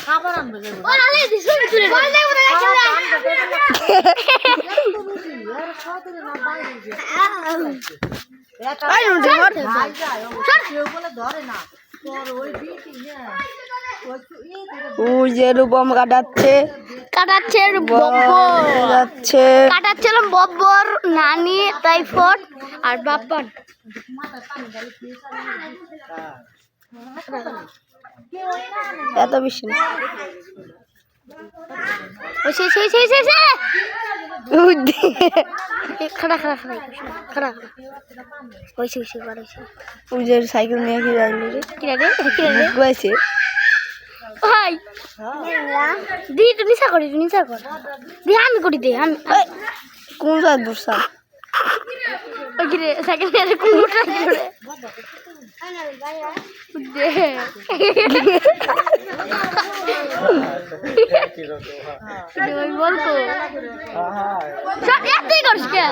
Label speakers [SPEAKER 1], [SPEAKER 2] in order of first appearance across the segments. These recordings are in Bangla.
[SPEAKER 1] খাবার আনবে যাবো
[SPEAKER 2] ওই যে রূপম কাটাচ্ছে
[SPEAKER 3] বব্বর নানি টাইফয়েড আর বাপ্পান
[SPEAKER 2] এত বেশি না পূজার সাইকেল নিয়ে কি যাইলি রে গেছে
[SPEAKER 3] ভাই দি তুই নিশা কর দি আমি করি দে আমি
[SPEAKER 2] কোন জাত বসা
[SPEAKER 3] ওই রে সাইকেল নিয়ে কোন মোটর রে দে ওই বলতো সব একই করছ কে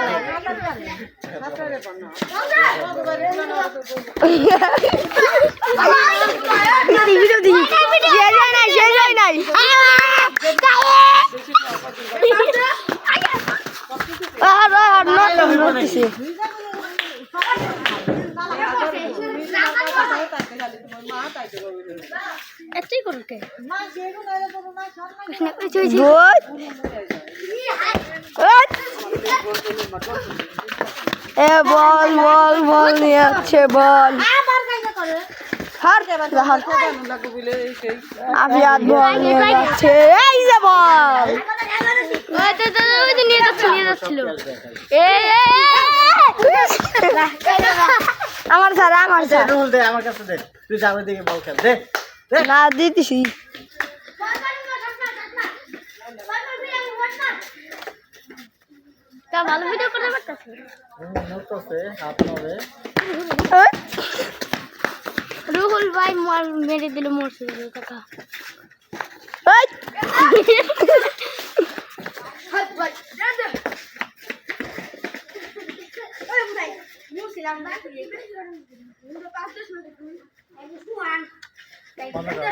[SPEAKER 2] ভিডিও দি শেষ হয় নাই আর নড়তেছে
[SPEAKER 3] এতই করতে
[SPEAKER 2] এ বল বল বল নিয়ে যাচ্ছে বল আফিয়াত বল নিয়ে যাচ্ছে এই যে বল
[SPEAKER 3] নিয়ে যাচ্ছিল
[SPEAKER 2] আমার স্যার আমার স্যার
[SPEAKER 1] আমার কাছে দে তুই যাবে দিকে বল খেল দে
[SPEAKER 2] না দিতেছি
[SPEAKER 3] তা ভালো ভিডিও করতে পারতাছ রুহুল ভাই মেরে দিল মরছে কাকা
[SPEAKER 1] বন্ধ কর